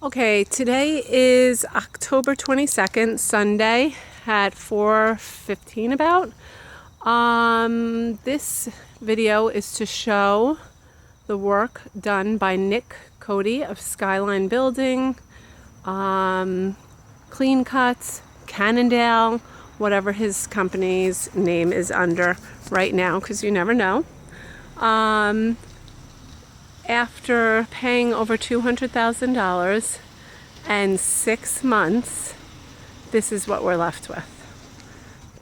Okay, today is October 22nd, Sunday at 4:15 about. This video is to show the work done by Nick Coady of Skyline Building, Clean Cuts, Cannondale, whatever his company's name is under right now, because you never know. After paying over $200,000 and 6 months, this is what we're left with.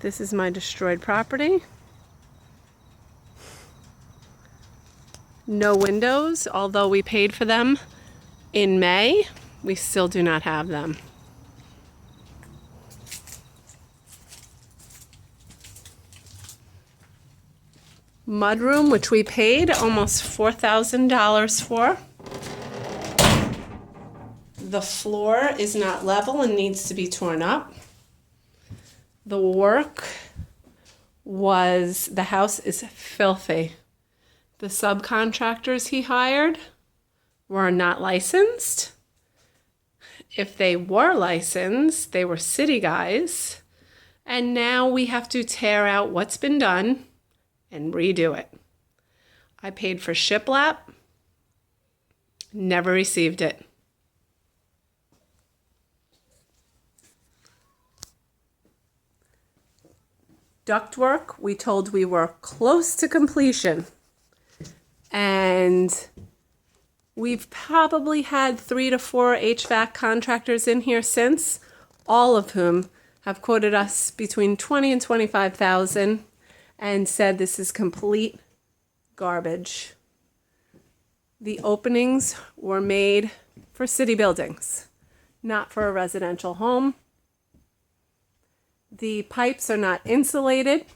This is my destroyed property. No windows, although we paid for them in May, we still do not have them. Mudroom, which we paid almost $4,000 for. The floor is not level and needs to be torn up. The work was, the house is filthy. The subcontractors he hired were not licensed. If they were licensed, they were city guys. And now we have to tear out what's been done and redo it. I paid for shiplap, never received it. Ductwork, we told we were close to completion. And we've probably had 3 to 4 HVAC contractors in here since, all of whom have quoted us between $20,000 and $25,000 and said this is complete garbage. The openings were made for city buildings, not for a residential home. The pipes are not insulated.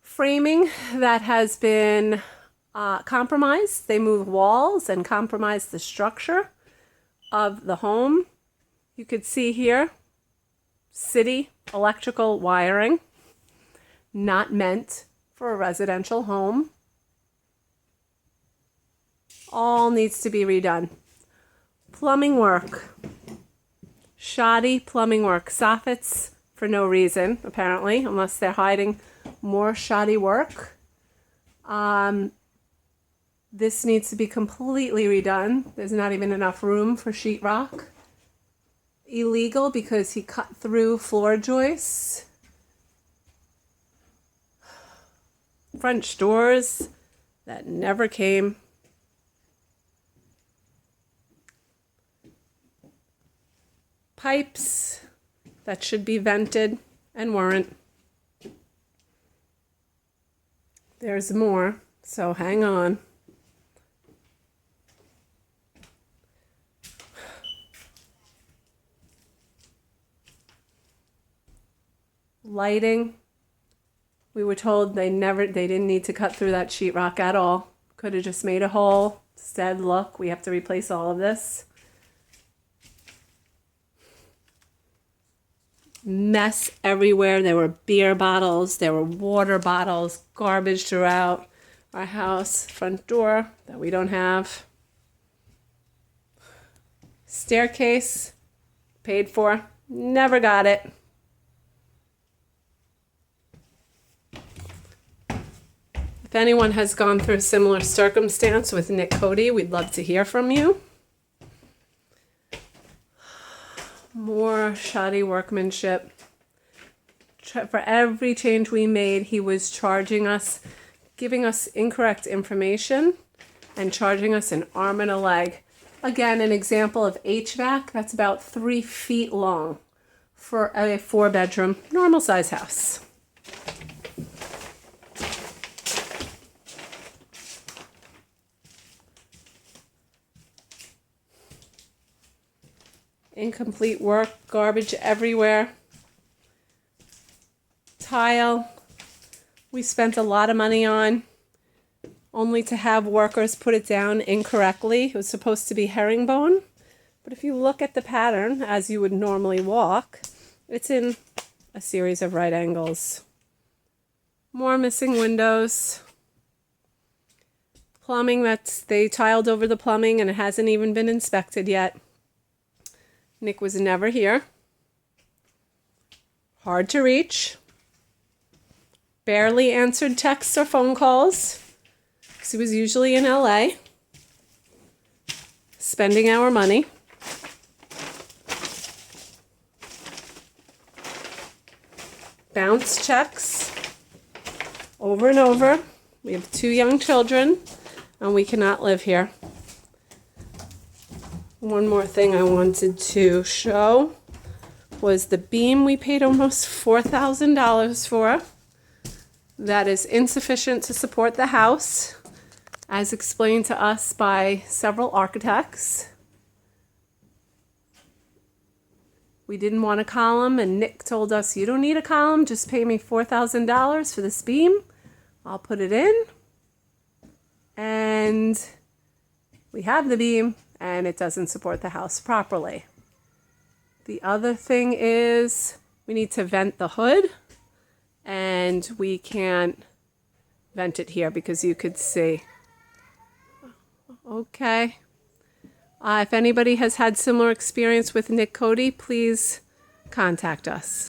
Framing that has been compromised. They move walls and compromise the structure of the home. You could see here, city electrical wiring, not meant for a residential home. All needs to be redone. Plumbing work. Shoddy plumbing work. Soffits for no reason, apparently, unless they're hiding more shoddy work. This needs to be completely redone. There's not even enough room for sheetrock. Illegal because he cut through floor joists. French doors that never came. Pipes that should be vented and weren't. There's more, so hang on. Lighting. We were told they didn't need to cut through that sheetrock at all. Could have just made a hole. Instead, look, we have to replace all of this. Mess everywhere. There were beer bottles, there were water bottles, garbage throughout our house. Front door that we don't have. Staircase, paid for, never got it. If anyone has gone through a similar circumstance with Nick Coady, we'd love to hear from you. More shoddy workmanship. For every change we made, he was charging us, giving us incorrect information, and charging us an arm and a leg. Again, an example of HVAC that's about 3 feet long for a 4-bedroom, normal size house. Incomplete work, garbage everywhere. Tile, we spent a lot of money on, only to have workers put it down incorrectly. It was supposed to be herringbone, but if you look at the pattern as you would normally walk, it's in a series of right angles. More missing windows. plumbing they tiled over the plumbing and it hasn't even been inspected yet. Nick was never here. Hard to reach. Barely answered texts or phone calls because he was usually in LA spending our money. Bounce checks over and over. We have 2 young children and we cannot live here. One more thing I wanted to show was the beam we paid almost $4,000 for. That is insufficient to support the house, as explained to us by several architects. We didn't want a column, and Nick told us, you don't need a column, just pay me $4,000 for this beam. I'll put it in. And we have the beam, and it doesn't support the house properly. The other thing is we need to vent the hood, and we can't vent it here because you could see. Okay. If anybody has had similar experience with Nick Coady, please contact us.